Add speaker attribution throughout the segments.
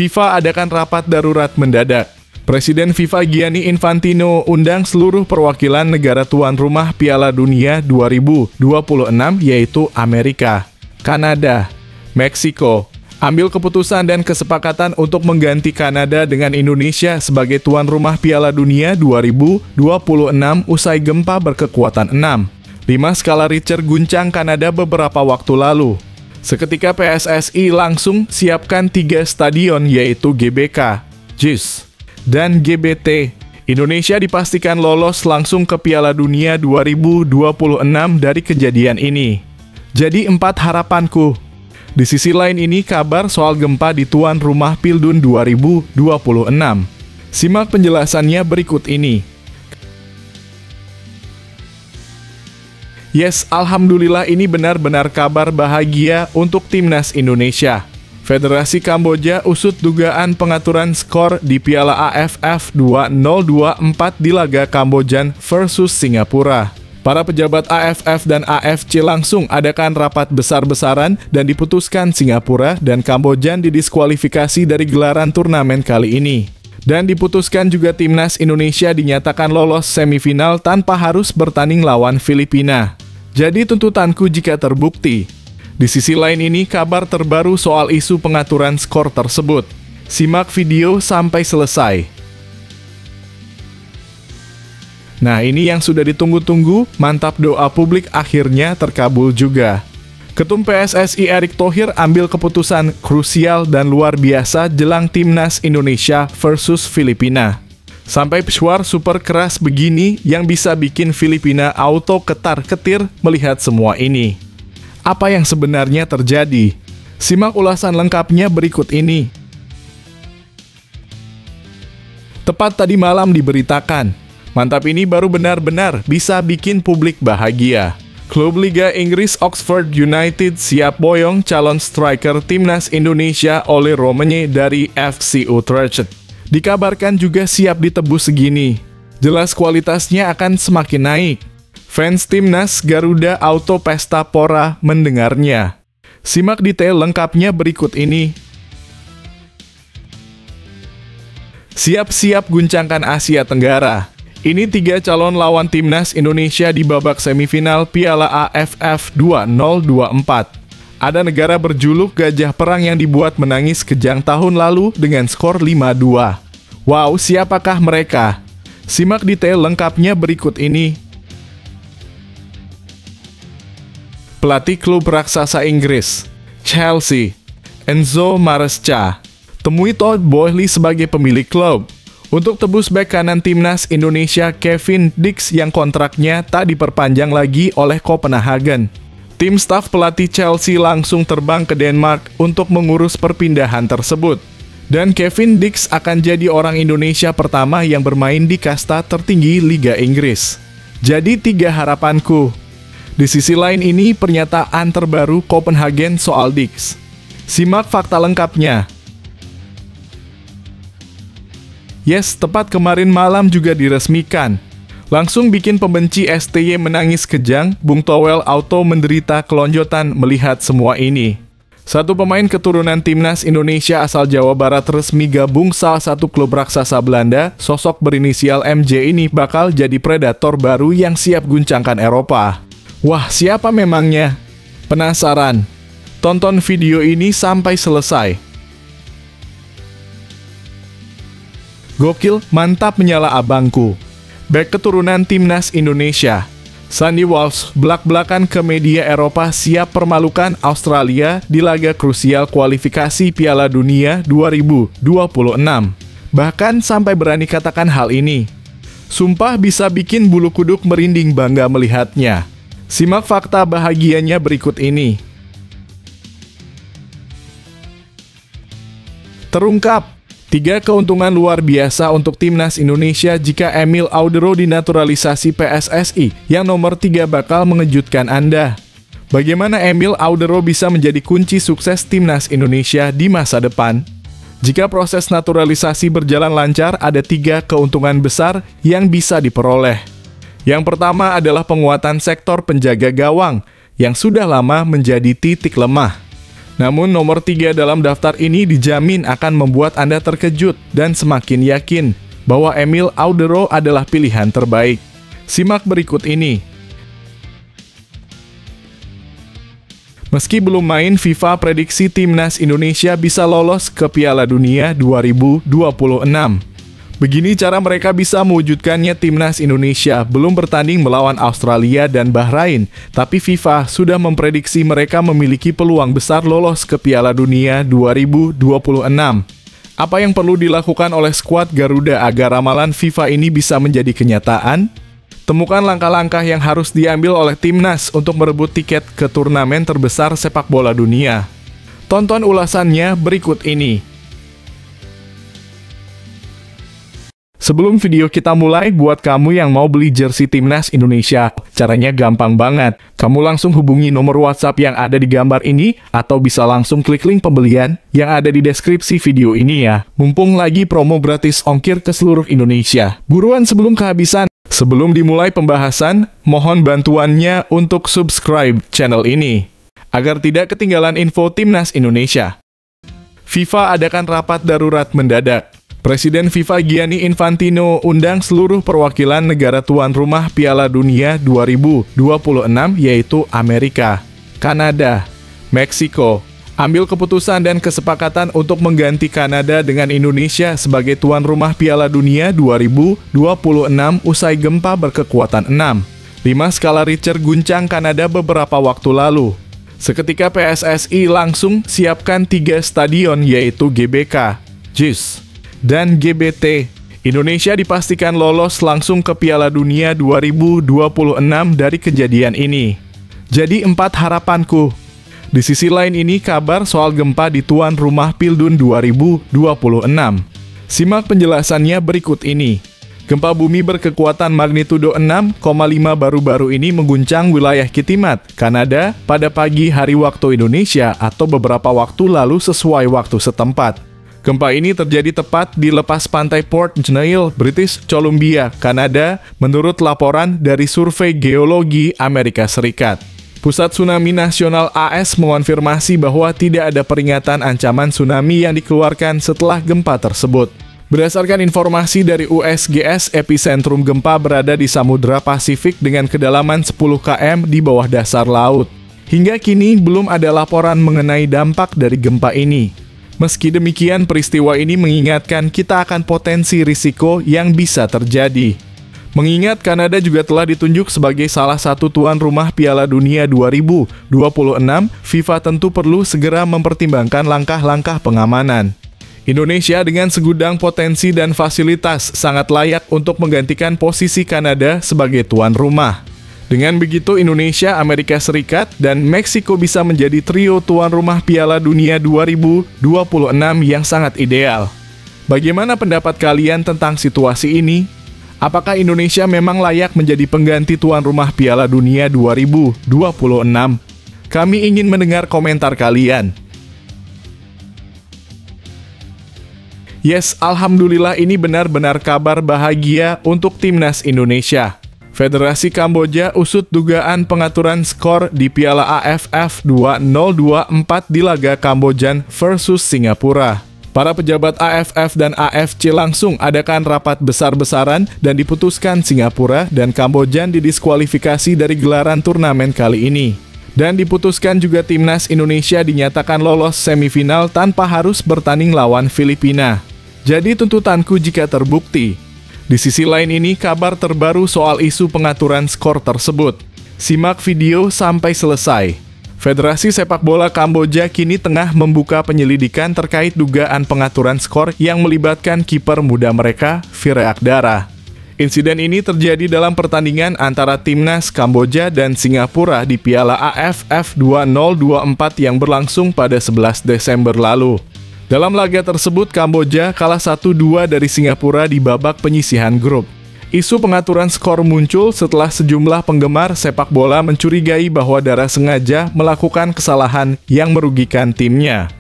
Speaker 1: FIFA adakan rapat darurat mendadak. Presiden FIFA Gianni Infantino undang seluruh perwakilan negara tuan rumah Piala Dunia 2026 yaitu Amerika, Kanada, Meksiko. Ambil keputusan dan kesepakatan untuk mengganti Kanada dengan Indonesia sebagai tuan rumah Piala Dunia 2026 usai gempa berkekuatan 6. 5 skala Richter guncang Kanada beberapa waktu lalu. Seketika PSSI langsung siapkan 3 stadion yaitu GBK, JIS, dan GBT. Indonesia dipastikan lolos langsung ke Piala Dunia 2026 dari kejadian ini. Jadi 4 harapanku. Di sisi lain ini kabar soal gempa di tuan rumah Pildun 2026. Simak penjelasannya berikut ini. Yes, alhamdulillah ini benar-benar kabar bahagia untuk timnas Indonesia. Federasi Kamboja usut dugaan pengaturan skor di Piala AFF 2024 di laga Kambojan versus Singapura. Para pejabat AFF dan AFC langsung adakan rapat besar-besaran dan diputuskan Singapura dan Kambojan didiskualifikasi dari gelaran turnamen kali ini. Dan diputuskan juga timnas Indonesia dinyatakan lolos semifinal tanpa harus bertanding lawan Filipina. Jadi tuntutanku jika terbukti. Di sisi lain ini kabar terbaru soal isu pengaturan skor tersebut. Simak video sampai selesai. Nah, ini yang sudah ditunggu-tunggu, mantap doa publik akhirnya terkabul juga. Ketum PSSI Erick Thohir ambil keputusan krusial dan luar biasa jelang timnas Indonesia versus Filipina. Sampai pesuar super keras begini yang bisa bikin Filipina auto ketar-ketir melihat semua ini. Apa yang sebenarnya terjadi? Simak ulasan lengkapnya berikut ini. Tepat tadi malam diberitakan, mantap ini baru benar-benar bisa bikin publik bahagia. Klub Liga Inggris Oxford United siap boyong calon striker timnas Indonesia Oleh Romanye dari FC Utrecht. Dikabarkan juga siap ditebus segini. Jelas kualitasnya akan semakin naik. Fans timnas Garuda Auto Pesta Pora mendengarnya. Simak detail lengkapnya berikut ini. Siap-siap guncangkan Asia Tenggara. Ini 3 calon lawan timnas Indonesia di babak semifinal Piala AFF 2024. Ada negara berjuluk Gajah Perang yang dibuat menangis kejang tahun lalu dengan skor 5-2. Wow, siapakah mereka? Simak detail lengkapnya berikut ini. Pelatih klub raksasa Inggris, Chelsea, Enzo Maresca, temui Todd Boehly sebagai pemilik klub. Untuk tebus bek kanan timnas Indonesia Kevin Dix yang kontraknya tak diperpanjang lagi oleh Copenhagen. Tim staf pelatih Chelsea langsung terbang ke Denmark untuk mengurus perpindahan tersebut. Dan Kevin Dix akan jadi orang Indonesia pertama yang bermain di kasta tertinggi Liga Inggris. Jadi 3 harapanku. Di sisi lain ini pernyataan terbaru Copenhagen soal Dix. Simak fakta lengkapnya. Yes, tepat kemarin malam juga diresmikan. Langsung bikin pembenci STY menangis kejang, Bung Towel auto menderita kelonjotan melihat semua ini. Satu pemain keturunan timnas Indonesia asal Jawa Barat resmi gabung salah satu klub raksasa Belanda, sosok berinisial MJ ini bakal jadi predator baru yang siap guncangkan Eropa. Wah, siapa memangnya? Penasaran? Tonton video ini sampai selesai. Gokil, mantap menyala abangku. Bek keturunan timnas Indonesia, Sandy Walsh belak-belakan ke media Eropa siap permalukan Australia di laga krusial kualifikasi Piala Dunia 2026. Bahkan sampai berani katakan hal ini. Sumpah bisa bikin bulu kuduk merinding bangga melihatnya. Simak fakta bahagianya berikut ini. Terungkap 3 keuntungan luar biasa untuk timnas Indonesia jika Emil Audero dinaturalisasi PSSI yang nomor 3 bakal mengejutkan Anda. Bagaimana Emil Audero bisa menjadi kunci sukses timnas Indonesia di masa depan? Jika proses naturalisasi berjalan lancar, ada 3 keuntungan besar yang bisa diperoleh. Yang pertama adalah penguatan sektor penjaga gawang yang sudah lama menjadi titik lemah. Namun nomor 3 dalam daftar ini dijamin akan membuat Anda terkejut dan semakin yakin bahwa Emil Audero adalah pilihan terbaik. Simak berikut ini. Meski belum main, FIFA prediksi timnas Indonesia bisa lolos ke Piala Dunia 2026. Begini cara mereka bisa mewujudkannya. Timnas Indonesia belum bertanding melawan Australia dan Bahrain, tapi FIFA sudah memprediksi mereka memiliki peluang besar lolos ke Piala Dunia 2026. Apa yang perlu dilakukan oleh skuad Garuda agar ramalan FIFA ini bisa menjadi kenyataan? Temukan langkah-langkah yang harus diambil oleh timnas untuk merebut tiket ke turnamen terbesar sepak bola dunia. Tonton ulasannya berikut ini. Sebelum video kita mulai, buat kamu yang mau beli jersey timnas Indonesia, caranya gampang banget. Kamu langsung hubungi nomor WhatsApp yang ada di gambar ini, atau bisa langsung klik link pembelian yang ada di deskripsi video ini ya. Mumpung lagi promo gratis ongkir ke seluruh Indonesia. Buruan sebelum kehabisan. Sebelum dimulai pembahasan, mohon bantuannya untuk subscribe channel ini, agar tidak ketinggalan info timnas Indonesia. FIFA adakan rapat darurat mendadak. Presiden FIFA Gianni Infantino undang seluruh perwakilan negara tuan rumah Piala Dunia 2026 yaitu Amerika, Kanada, Meksiko. Ambil keputusan dan kesepakatan untuk mengganti Kanada dengan Indonesia sebagai tuan rumah Piala Dunia 2026 usai gempa berkekuatan 6. 5 skala Richter guncang Kanada beberapa waktu lalu. Seketika PSSI langsung siapkan 3 stadion yaitu GBK, JIS, dan GBT. Indonesia dipastikan lolos langsung ke Piala Dunia 2026 dari kejadian ini. Jadi 4 harapanku. Di sisi lain ini kabar soal gempa di tuan rumah Pildun 2026. Simak penjelasannya berikut ini. Gempa bumi berkekuatan magnitudo 6,5 baru-baru ini mengguncang wilayah Kitimat, Kanada pada pagi hari waktu Indonesia atau beberapa waktu lalu sesuai waktu setempat. Gempa ini terjadi tepat di lepas pantai Port Jneil, British Columbia, Kanada, menurut laporan dari Survei Geologi Amerika Serikat. Pusat Tsunami Nasional AS mengonfirmasi bahwa tidak ada peringatan ancaman tsunami yang dikeluarkan setelah gempa tersebut. Berdasarkan informasi dari USGS, epicentrum gempa berada di Samudra Pasifik dengan kedalaman 10 km di bawah dasar laut. Hingga kini belum ada laporan mengenai dampak dari gempa ini. Meski demikian, peristiwa ini mengingatkan kita akan potensi risiko yang bisa terjadi. Mengingat Kanada juga telah ditunjuk sebagai salah satu tuan rumah Piala Dunia 2026, FIFA tentu perlu segera mempertimbangkan langkah-langkah pengamanan. Indonesia dengan segudang potensi dan fasilitas sangat layak untuk menggantikan posisi Kanada sebagai tuan rumah. Dengan begitu, Indonesia, Amerika Serikat, dan Meksiko bisa menjadi trio tuan rumah Piala Dunia 2026 yang sangat ideal. Bagaimana pendapat kalian tentang situasi ini? Apakah Indonesia memang layak menjadi pengganti tuan rumah Piala Dunia 2026? Kami ingin mendengar komentar kalian. Yes, alhamdulillah ini benar-benar kabar bahagia untuk timnas Indonesia. Federasi Kamboja usut dugaan pengaturan skor di Piala AFF 2024 di laga Kambojan versus Singapura. Para pejabat AFF dan AFC langsung adakan rapat besar-besaran dan diputuskan Singapura dan Kamboja didiskualifikasi dari gelaran turnamen kali ini. Dan diputuskan juga timnas Indonesia dinyatakan lolos semifinal tanpa harus bertanding lawan Filipina. Jadi tuntutanku jika terbukti. Di sisi lain ini kabar terbaru soal isu pengaturan skor tersebut. Simak video sampai selesai. Federasi Sepak Bola Kamboja kini tengah membuka penyelidikan terkait dugaan pengaturan skor yang melibatkan kiper muda mereka, Vire Akdara. Insiden ini terjadi dalam pertandingan antara timnas Kamboja dan Singapura di Piala AFF 2024 yang berlangsung pada 11 Desember lalu. Dalam laga tersebut, Kamboja kalah 1-2 dari Singapura di babak penyisihan grup. Isu pengaturan skor muncul setelah sejumlah penggemar sepak bola mencurigai bahwa Dara sengaja melakukan kesalahan yang merugikan timnya.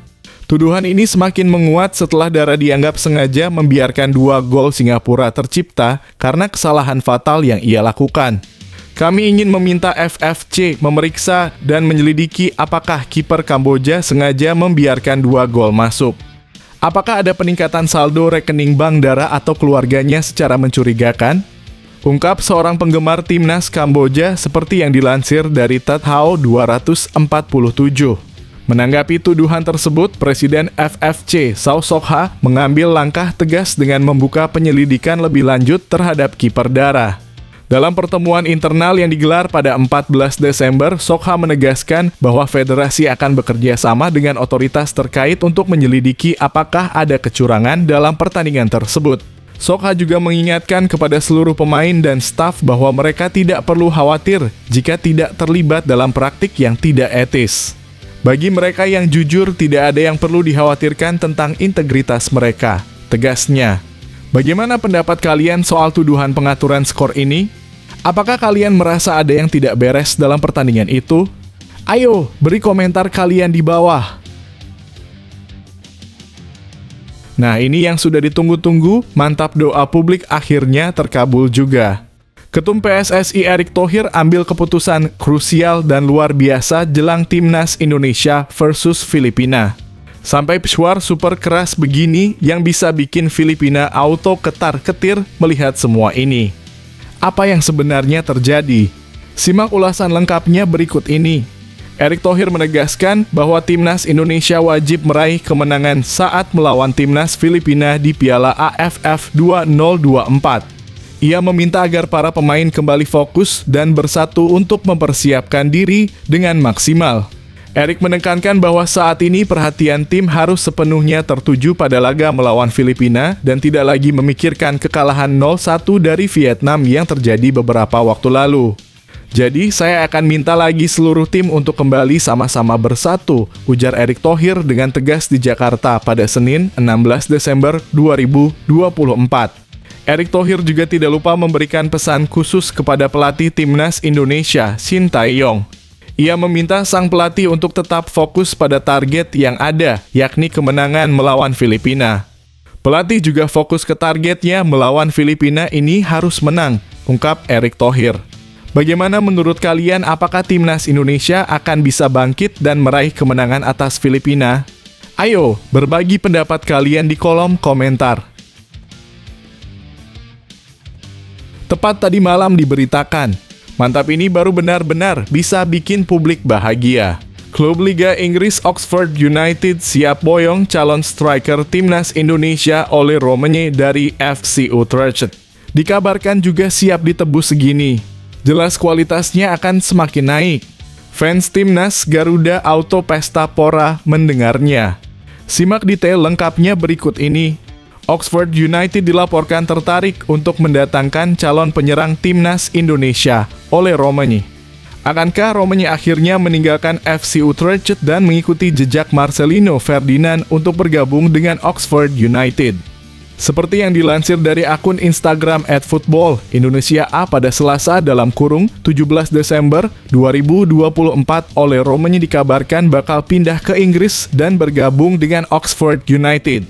Speaker 1: Tuduhan ini semakin menguat setelah Dara dianggap sengaja membiarkan 2 gol Singapura tercipta karena kesalahan fatal yang ia lakukan. Kami ingin meminta FFC memeriksa dan menyelidiki apakah kiper Kamboja sengaja membiarkan 2 gol masuk. Apakah ada peningkatan saldo rekening bank Dara atau keluarganya secara mencurigakan? Ungkap seorang penggemar timnas Kamboja seperti yang dilansir dari Tat Hao 247. Menanggapi tuduhan tersebut, Presiden FFC Sao Sok Ha mengambil langkah tegas dengan membuka penyelidikan lebih lanjut terhadap kiper Dara. Dalam pertemuan internal yang digelar pada 14 Desember, Sok Ha menegaskan bahwa federasi akan bekerja sama dengan otoritas terkait untuk menyelidiki apakah ada kecurangan dalam pertandingan tersebut. Sok Ha juga mengingatkan kepada seluruh pemain dan staf bahwa mereka tidak perlu khawatir jika tidak terlibat dalam praktik yang tidak etis. Bagi mereka yang jujur, tidak ada yang perlu dikhawatirkan tentang integritas mereka, tegasnya. Bagaimana pendapat kalian soal tuduhan pengaturan skor ini? Apakah kalian merasa ada yang tidak beres dalam pertandingan itu? Ayo, beri komentar kalian di bawah. Nah, ini yang sudah ditunggu-tunggu, mantap doa publik akhirnya terkabul juga. Ketum PSSI Erick Thohir ambil keputusan krusial dan luar biasa jelang Timnas Indonesia versus Filipina. Sampai suara super keras begini yang bisa bikin Filipina auto ketar-ketir melihat semua ini. Apa yang sebenarnya terjadi? Simak ulasan lengkapnya berikut ini. Erick Thohir menegaskan bahwa Timnas Indonesia wajib meraih kemenangan saat melawan Timnas Filipina di Piala AFF 2024. Ia meminta agar para pemain kembali fokus dan bersatu untuk mempersiapkan diri dengan maksimal. Erick menekankan bahwa saat ini perhatian tim harus sepenuhnya tertuju pada laga melawan Filipina dan tidak lagi memikirkan kekalahan 0-1 dari Vietnam yang terjadi beberapa waktu lalu. Jadi, saya akan minta lagi seluruh tim untuk kembali sama-sama bersatu, ujar Erick Thohir dengan tegas di Jakarta pada Senin 16 Desember 2024. Erick Thohir juga tidak lupa memberikan pesan khusus kepada pelatih Timnas Indonesia, Shin Tae-yong. Ia meminta sang pelatih untuk tetap fokus pada target yang ada, yakni kemenangan melawan Filipina. Pelatih juga fokus ke targetnya melawan Filipina ini harus menang, ungkap Erick Thohir. Bagaimana menurut kalian, apakah Timnas Indonesia akan bisa bangkit dan meraih kemenangan atas Filipina? Ayo, berbagi pendapat kalian di kolom komentar. Tepat tadi malam diberitakan, mantap ini baru benar-benar bisa bikin publik bahagia. Klub Liga Inggris Oxford United siap boyong calon striker Timnas Indonesia Oleh Romanye dari FC Utrecht. Dikabarkan juga siap ditebus segini. Jelas kualitasnya akan semakin naik. Fans Timnas Garuda Auto Pesta Pora mendengarnya. Simak detail lengkapnya berikut ini. Oxford United dilaporkan tertarik untuk mendatangkan calon penyerang Timnas Indonesia, Oleh Romanye. Akankah Romanye akhirnya meninggalkan FC Utrecht dan mengikuti jejak Marcelino Ferdinand untuk bergabung dengan Oxford United? Seperti yang dilansir dari akun Instagram @football_Indonesia pada Selasa (17 Desember 2024), Oleh Romanye dikabarkan bakal pindah ke Inggris dan bergabung dengan Oxford United.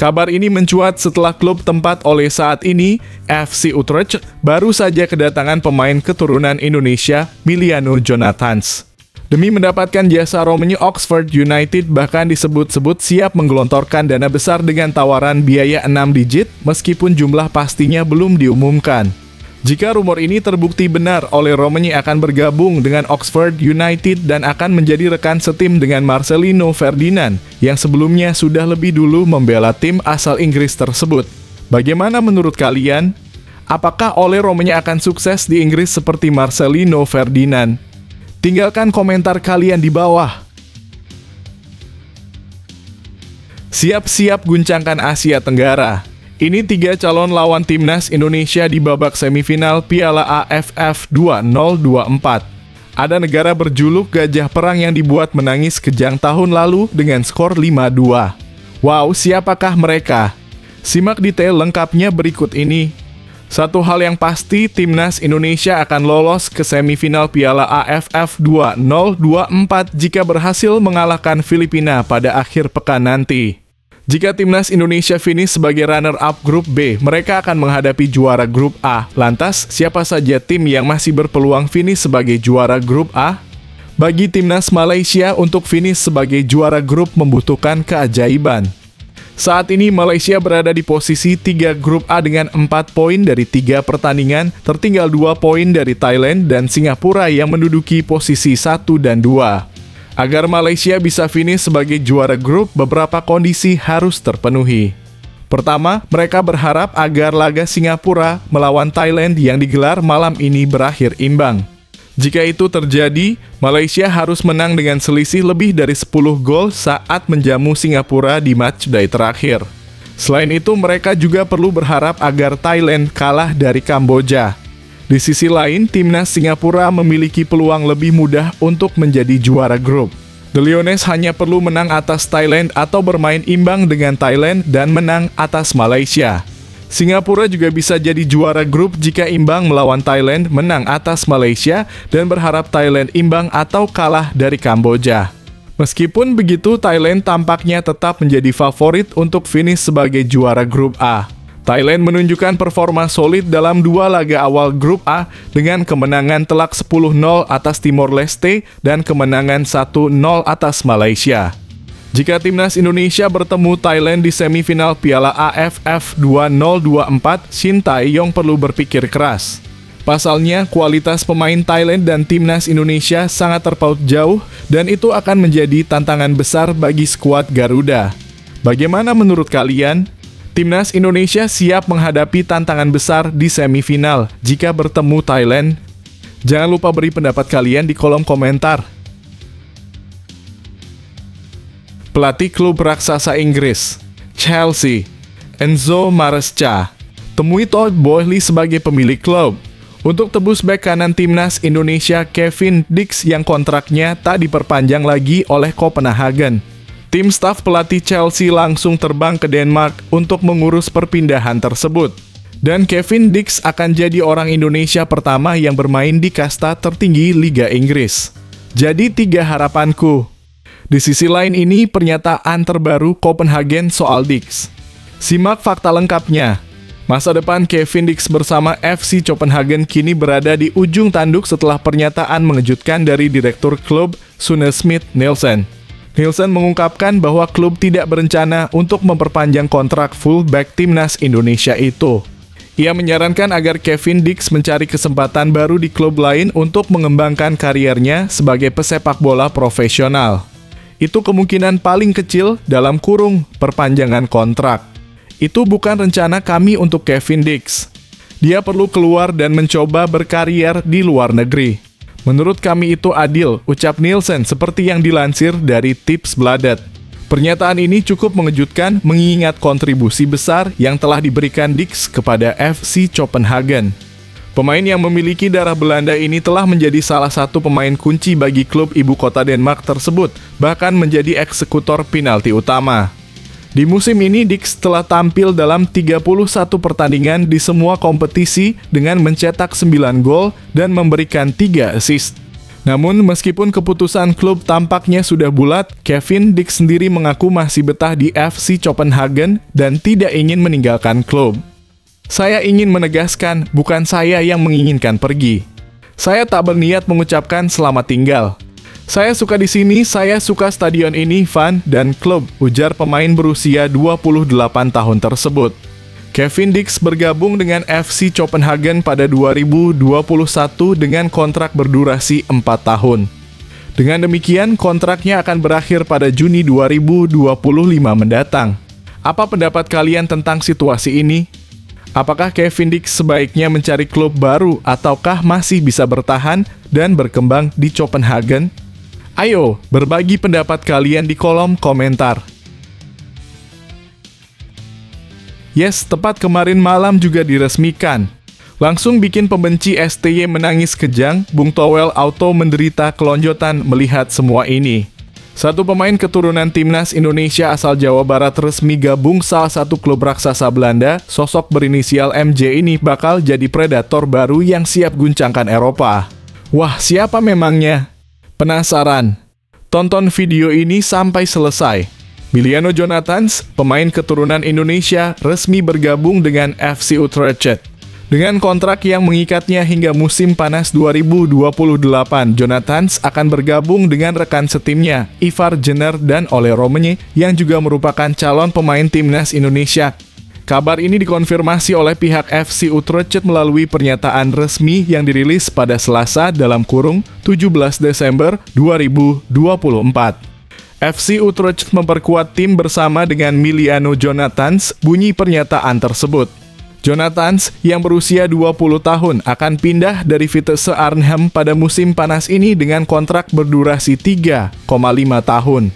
Speaker 1: Kabar ini mencuat setelah klub tempat Oleh saat ini, FC Utrecht, baru saja kedatangan pemain keturunan Indonesia, Miliano Jonathans. Demi mendapatkan jasa Romanye, Oxford United bahkan disebut-sebut siap menggelontorkan dana besar dengan tawaran biaya 6 digit, meskipun jumlah pastinya belum diumumkan. Jika rumor ini terbukti benar, Oleh Romanye akan bergabung dengan Oxford United dan akan menjadi rekan setim dengan Marcelino Ferdinand, yang sebelumnya sudah lebih dulu membela tim asal Inggris tersebut. Bagaimana menurut kalian? Apakah Oleh Romanye akan sukses di Inggris seperti Marcelino Ferdinand? Tinggalkan komentar kalian di bawah. Siap-siap guncangkan Asia Tenggara. Ini 3 calon lawan Timnas Indonesia di babak semifinal Piala AFF 2024. Ada negara berjuluk Gajah Perang yang dibuat menangis kejang tahun lalu dengan skor 5-2. Wow, siapakah mereka? Simak detail lengkapnya berikut ini. Satu hal yang pasti, Timnas Indonesia akan lolos ke semifinal Piala AFF 2024 jika berhasil mengalahkan Filipina pada akhir pekan nanti. Jika timnas Indonesia finish sebagai runner-up grup B, mereka akan menghadapi juara grup A. Lantas, siapa saja tim yang masih berpeluang finish sebagai juara grup A? Bagi timnas Malaysia, untuk finish sebagai juara grup membutuhkan keajaiban. Saat ini Malaysia berada di posisi 3 grup A dengan 4 poin dari 3 pertandingan, tertinggal 2 poin dari Thailand dan Singapura yang menduduki posisi 1 dan 2. Agar Malaysia bisa finish sebagai juara grup, beberapa kondisi harus terpenuhi. Pertama, mereka berharap agar laga Singapura melawan Thailand yang digelar malam ini berakhir imbang. Jika itu terjadi, Malaysia harus menang dengan selisih lebih dari 10 gol saat menjamu Singapura di matchday terakhir. Selain itu, mereka juga perlu berharap agar Thailand kalah dari Kamboja. Di sisi lain, timnas Singapura memiliki peluang lebih mudah untuk menjadi juara grup. The Liones hanya perlu menang atas Thailand atau bermain imbang dengan Thailand dan menang atas Malaysia. Singapura juga bisa jadi juara grup jika imbang melawan Thailand, menang atas Malaysia, dan berharap Thailand imbang atau kalah dari Kamboja. Meskipun begitu, Thailand tampaknya tetap menjadi favorit untuk finish sebagai juara grup A. Thailand menunjukkan performa solid dalam 2 laga awal grup A dengan kemenangan telak 10-0 atas Timor Leste dan kemenangan 1-0 atas Malaysia. Jika timnas Indonesia bertemu Thailand di semifinal Piala AFF 2024, Shin Tae-yong perlu berpikir keras. Pasalnya, kualitas pemain Thailand dan timnas Indonesia sangat terpaut jauh dan itu akan menjadi tantangan besar bagi skuad Garuda. Bagaimana menurut kalian? Timnas Indonesia siap menghadapi tantangan besar di semifinal jika bertemu Thailand? Jangan lupa beri pendapat kalian di kolom komentar. Pelatih klub raksasa Inggris, Chelsea, Enzo Maresca, temui Todd Boehly sebagai pemilik klub. Untuk tebus bek kanan timnas Indonesia Kevin Dix yang kontraknya tak diperpanjang lagi oleh Copenhagen. Tim staf pelatih Chelsea langsung terbang ke Denmark untuk mengurus perpindahan tersebut. Dan Kevin Dix akan jadi orang Indonesia pertama yang bermain di kasta tertinggi Liga Inggris. Jadi 3 harapanku. Di sisi lain ini pernyataan terbaru Copenhagen soal Dix. Simak fakta lengkapnya. Masa depan Kevin Dix bersama FC Copenhagen kini berada di ujung tanduk setelah pernyataan mengejutkan dari direktur klub Sune Smith Nielsen. Nielsen mengungkapkan bahwa klub tidak berencana untuk memperpanjang kontrak fullback timnas Indonesia itu. Ia menyarankan agar Kevin Dix mencari kesempatan baru di klub lain untuk mengembangkan kariernya sebagai pesepak bola profesional. Itu kemungkinan paling kecil dalam kurung perpanjangan kontrak. Itu bukan rencana kami untuk Kevin Dix. Dia perlu keluar dan mencoba berkarier di luar negeri. Menurut kami itu adil, ucap Nielsen seperti yang dilansir dari Tipsbladet. Pernyataan ini cukup mengejutkan mengingat kontribusi besar yang telah diberikan Dix kepada FC Copenhagen. Pemain yang memiliki darah Belanda ini telah menjadi salah satu pemain kunci bagi klub ibu kota Denmark tersebut, bahkan menjadi eksekutor penalti utama. Di musim ini, Dix telah tampil dalam 31 pertandingan di semua kompetisi dengan mencetak 9 gol dan memberikan 3 assist. Namun, meskipun keputusan klub tampaknya sudah bulat, Kevin Dix sendiri mengaku masih betah di FC Copenhagen dan tidak ingin meninggalkan klub. Saya ingin menegaskan, bukan saya yang menginginkan pergi. Saya tak berniat mengucapkan selamat tinggal. Saya suka di sini, saya suka stadion ini, fan, dan klub, ujar pemain berusia 28 tahun tersebut. Kevin Dix bergabung dengan FC Copenhagen pada 2021 dengan kontrak berdurasi 4 tahun. Dengan demikian, kontraknya akan berakhir pada Juni 2025 mendatang. Apa pendapat kalian tentang situasi ini? Apakah Kevin Dix sebaiknya mencari klub baru ataukah masih bisa bertahan dan berkembang di Copenhagen? Ayo, berbagi pendapat kalian di kolom komentar. Yes, tepat kemarin malam juga diresmikan. Langsung bikin pembenci STY menangis kejang, Bung Towel Auto menderita kelonjotan melihat semua ini. Satu pemain keturunan timnas Indonesia asal Jawa Barat resmi gabung salah satu klub raksasa Belanda, sosok berinisial MJ ini bakal jadi predator baru yang siap guncangkan Eropa. Wah, siapa memangnya? Penasaran? Tonton video ini sampai selesai. Miliano Jonathans, pemain keturunan Indonesia, resmi bergabung dengan FC Utrecht. Dengan kontrak yang mengikatnya hingga musim panas 2028, Jonathans akan bergabung dengan rekan setimnya, Ivar Jenner dan Ole Rommenje, yang juga merupakan calon pemain timnas Indonesia. Kabar ini dikonfirmasi oleh pihak FC Utrecht melalui pernyataan resmi yang dirilis pada Selasa dalam kurung 17 Desember 2024. FC Utrecht memperkuat tim bersama dengan Miliano Jonathans, bunyi pernyataan tersebut. Jonathans yang berusia 20 tahun akan pindah dari Vitesse Arnhem pada musim panas ini dengan kontrak berdurasi 3,5 tahun.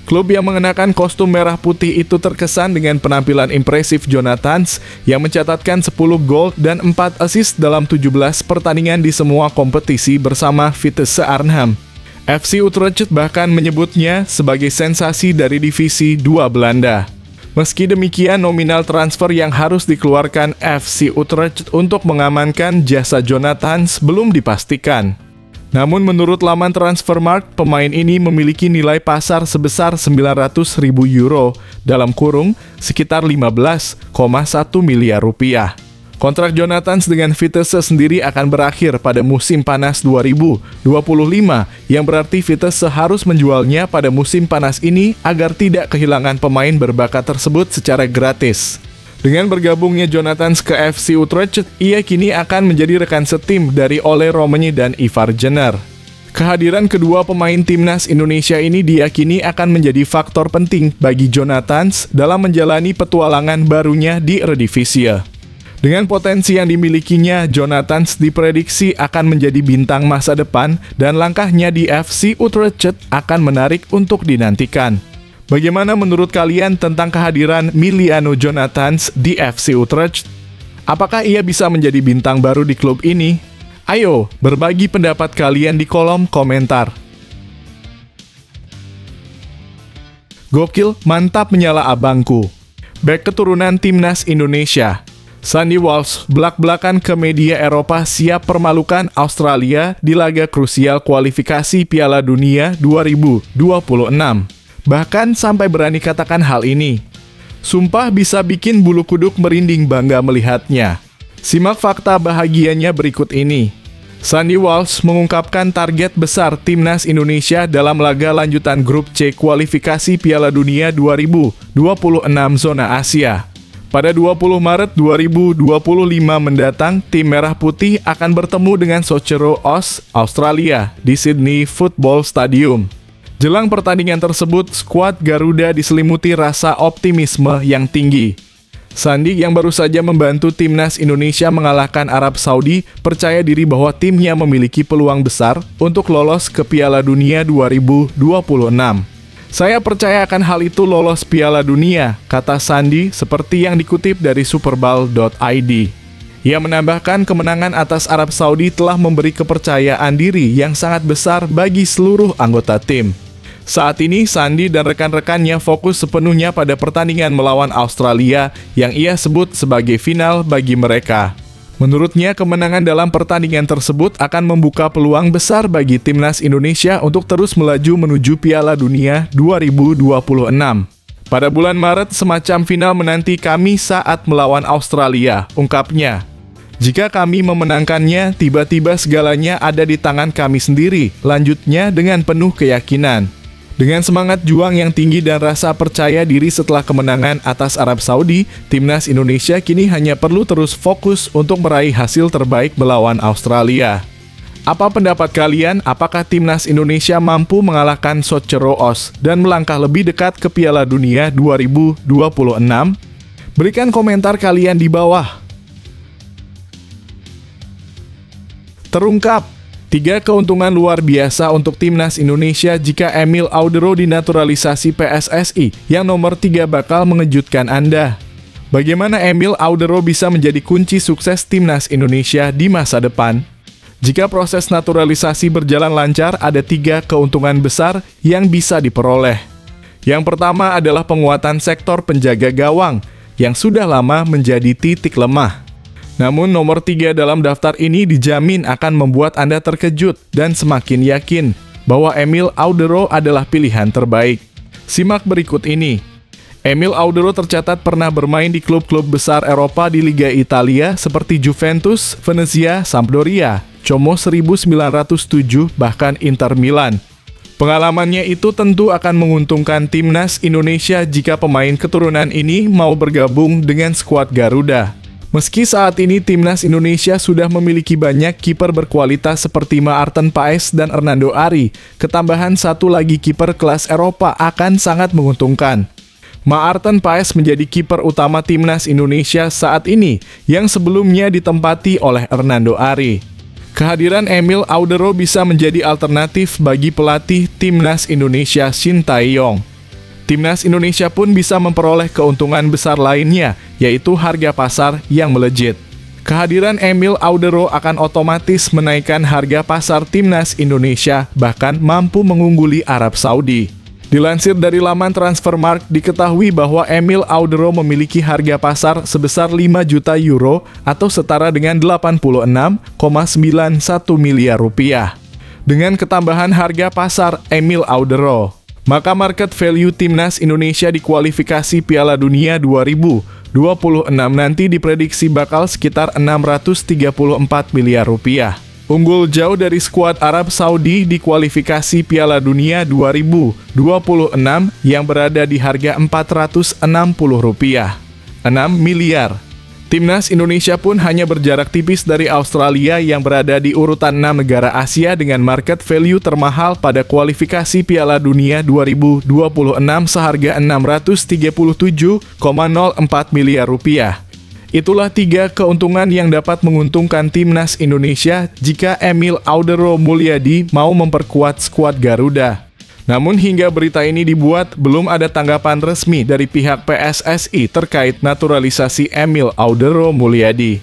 Speaker 1: Klub yang mengenakan kostum merah putih itu terkesan dengan penampilan impresif Jonathans yang mencatatkan 10 gol dan 4 assist dalam 17 pertandingan di semua kompetisi bersama Vitesse Arnhem. FC Utrecht bahkan menyebutnya sebagai sensasi dari Divisi 2 Belanda. Meski demikian, nominal transfer yang harus dikeluarkan FC Utrecht untuk mengamankan jasa Jonathans belum dipastikan. Namun menurut laman Transfermarkt, pemain ini memiliki nilai pasar sebesar 900.000 euro, dalam kurung sekitar 15,1 miliar rupiah. Kontrak Jonathans dengan Vitesse sendiri akan berakhir pada musim panas 2025, yang berarti Vitesse harus menjualnya pada musim panas ini agar tidak kehilangan pemain berbakat tersebut secara gratis. Dengan bergabungnya Jonathans ke FC Utrecht, ia kini akan menjadi rekan setim dari Ole Rommenje dan Ivar Jenner. Kehadiran kedua pemain timnas Indonesia ini diyakini akan menjadi faktor penting bagi Jonathans dalam menjalani petualangan barunya di Eredivisie. Dengan potensi yang dimilikinya, Jonathans diprediksi akan menjadi bintang masa depan dan langkahnya di FC Utrecht akan menarik untuk dinantikan. Bagaimana menurut kalian tentang kehadiran Miliano Jonathans di FC Utrecht? Apakah ia bisa menjadi bintang baru di klub ini? Ayo, berbagi pendapat kalian di kolom komentar. Gokil, mantap menyala abangku. Bek keturunan timnas Indonesia. Sandy Walsh belak-belakan ke media Eropa siap permalukan Australia di laga krusial kualifikasi Piala Dunia 2026. Bahkan sampai berani katakan hal ini. Sumpah bisa bikin bulu kuduk merinding bangga melihatnya. Simak fakta bahagianya berikut ini. Sandy Walsh mengungkapkan target besar timnas Indonesia dalam laga lanjutan grup C kualifikasi Piala Dunia 2026 zona Asia. Pada 20 Maret 2025 mendatang, tim Merah Putih akan bertemu dengan Socceroo Oz, Australia, di Sydney Football Stadium. Jelang pertandingan tersebut, skuad Garuda diselimuti rasa optimisme yang tinggi. Sandy yang baru saja membantu timnas Indonesia mengalahkan Arab Saudi, percaya diri bahwa timnya memiliki peluang besar untuk lolos ke Piala Dunia 2026. Saya percaya akan hal itu lolos Piala Dunia, kata Sandy seperti yang dikutip dari Superball.id. Ia menambahkan kemenangan atas Arab Saudi telah memberi kepercayaan diri yang sangat besar bagi seluruh anggota tim. Saat ini, Sandy dan rekan-rekannya fokus sepenuhnya pada pertandingan melawan Australia yang ia sebut sebagai final bagi mereka. Menurutnya, kemenangan dalam pertandingan tersebut akan membuka peluang besar bagi timnas Indonesia untuk terus melaju menuju Piala Dunia 2026. Pada bulan Maret, semacam final menanti kami saat melawan Australia, ungkapnya. Jika kami memenangkannya, tiba-tiba segalanya ada di tangan kami sendiri, lanjutnya dengan penuh keyakinan. Dengan semangat juang yang tinggi dan rasa percaya diri setelah kemenangan atas Arab Saudi, timnas Indonesia kini hanya perlu terus fokus untuk meraih hasil terbaik melawan Australia. Apa pendapat kalian? Apakah timnas Indonesia mampu mengalahkan Socceroo Oz dan melangkah lebih dekat ke Piala Dunia 2026? Berikan komentar kalian di bawah. Terungkap 3 keuntungan luar biasa untuk timnas Indonesia jika Emil Audero dinaturalisasi PSSI, yang nomor 3 bakal mengejutkan Anda. Bagaimana Emil Audero bisa menjadi kunci sukses timnas Indonesia di masa depan? Jika proses naturalisasi berjalan lancar, ada 3 keuntungan besar yang bisa diperoleh. Yang pertama adalah penguatan sektor penjaga gawang, yang sudah lama menjadi titik lemah. Namun nomor 3 dalam daftar ini dijamin akan membuat Anda terkejut dan semakin yakin bahwa Emil Audero adalah pilihan terbaik. Simak berikut ini. Emil Audero tercatat pernah bermain di klub-klub besar Eropa di Liga Italia seperti Juventus, Venezia, Sampdoria, Como 1907, bahkan Inter Milan. Pengalamannya itu tentu akan menguntungkan timnas Indonesia jika pemain keturunan ini mau bergabung dengan skuad Garuda. Meski saat ini timnas Indonesia sudah memiliki banyak kiper berkualitas seperti Maarten Paes dan Hernando Ari, ketambahan satu lagi kiper kelas Eropa akan sangat menguntungkan. Maarten Paes menjadi kiper utama timnas Indonesia saat ini, yang sebelumnya ditempati oleh Hernando Ari. Kehadiran Emil Audero bisa menjadi alternatif bagi pelatih timnas Indonesia Shin Tae-yong. Timnas Indonesia pun bisa memperoleh keuntungan besar lainnya, yaitu harga pasar yang melejit. Kehadiran Emil Audero akan otomatis menaikkan harga pasar timnas Indonesia, bahkan mampu mengungguli Arab Saudi. Dilansir dari laman Transfermarkt, diketahui bahwa Emil Audero memiliki harga pasar sebesar 5 juta euro atau setara dengan 86,91 miliar rupiah. Dengan ketambahan harga pasar Emil Audero, maka market value timnas Indonesia di kualifikasi Piala Dunia 2026 nanti diprediksi bakal sekitar 634 miliar rupiah. Unggul jauh dari skuad Arab Saudi di kualifikasi Piala Dunia 2026 yang berada di harga Rp460, 6 miliar. Timnas Indonesia pun hanya berjarak tipis dari Australia yang berada di urutan 6 negara Asia dengan market value termahal pada kualifikasi Piala Dunia 2026 seharga Rp637,04 miliar rupiah. Itulah 3 keuntungan yang dapat menguntungkan timnas Indonesia jika Emil Audero Mulyadi mau memperkuat skuad Garuda. Namun hingga berita ini dibuat, belum ada tanggapan resmi dari pihak PSSI terkait naturalisasi Emil Audero Mulyadi.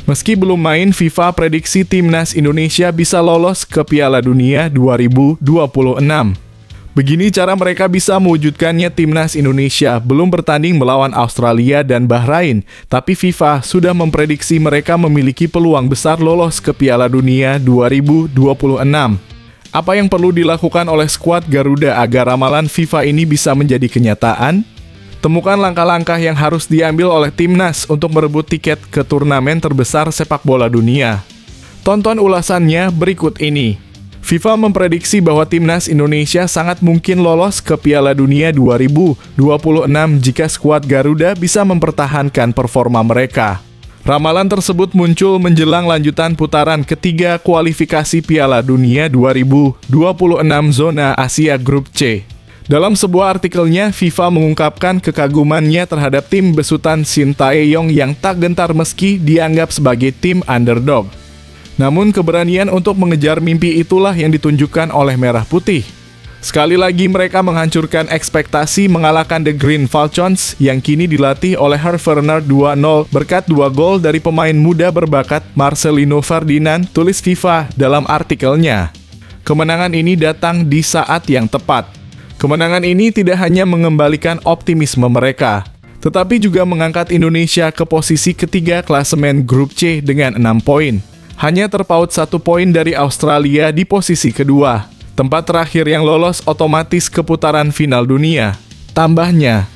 Speaker 1: Meski belum main, FIFA prediksi timnas Indonesia bisa lolos ke Piala Dunia 2026. Begini cara mereka bisa mewujudkannya. Timnas Indonesia belum bertanding melawan Australia dan Bahrain, tapi FIFA sudah memprediksi mereka memiliki peluang besar lolos ke Piala Dunia 2026. Apa yang perlu dilakukan oleh skuad Garuda agar ramalan FIFA ini bisa menjadi kenyataan? Temukan langkah-langkah yang harus diambil oleh timnas untuk merebut tiket ke turnamen terbesar sepak bola dunia. Tonton ulasannya berikut ini. FIFA memprediksi bahwa timnas Indonesia sangat mungkin lolos ke Piala Dunia 2026 jika skuad Garuda bisa mempertahankan performa mereka. Ramalan tersebut muncul menjelang lanjutan putaran ketiga kualifikasi Piala Dunia 2026 zona Asia Grup C. Dalam sebuah artikelnya, FIFA mengungkapkan kekagumannya terhadap tim besutan Shin Tae-yong yang tak gentar meski dianggap sebagai tim underdog. Namun keberanian untuk mengejar mimpi itulah yang ditunjukkan oleh Merah Putih. Sekali lagi mereka menghancurkan ekspektasi mengalahkan The Green Falcons yang kini dilatih oleh Herve Renard 2-0 berkat 2 gol dari pemain muda berbakat Marcelino Ferdinand, tulis FIFA dalam artikelnya. Kemenangan ini datang di saat yang tepat. Kemenangan ini tidak hanya mengembalikan optimisme mereka, tetapi juga mengangkat Indonesia ke posisi ketiga klasemen Grup C dengan 6 poin. Hanya terpaut 1 poin dari Australia di posisi kedua. Tempat terakhir yang lolos otomatis ke putaran final dunia. Tambahnya,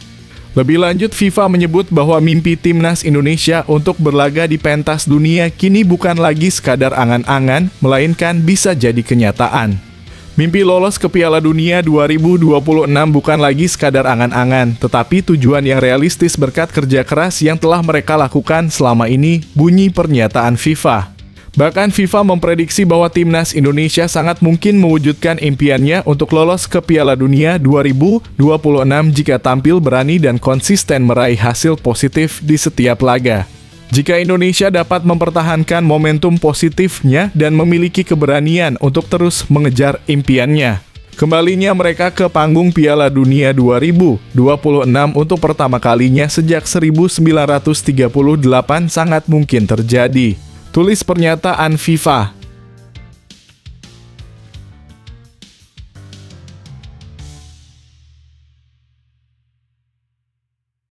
Speaker 1: lebih lanjut FIFA menyebut bahwa mimpi timnas Indonesia untuk berlaga di pentas dunia kini bukan lagi sekadar angan-angan, melainkan bisa jadi kenyataan. Mimpi lolos ke Piala Dunia 2026 bukan lagi sekadar angan-angan, tetapi tujuan yang realistis berkat kerja keras yang telah mereka lakukan selama ini, bunyi pernyataan FIFA. Bahkan FIFA memprediksi bahwa timnas Indonesia sangat mungkin mewujudkan impiannya untuk lolos ke Piala Dunia 2026 jika tampil berani dan konsisten meraih hasil positif di setiap laga. Jika Indonesia dapat mempertahankan momentum positifnya dan memiliki keberanian untuk terus mengejar impiannya, kembalinya mereka ke panggung Piala Dunia 2026 untuk pertama kalinya sejak 1938 sangat mungkin terjadi. Tulis pernyataan FIFA.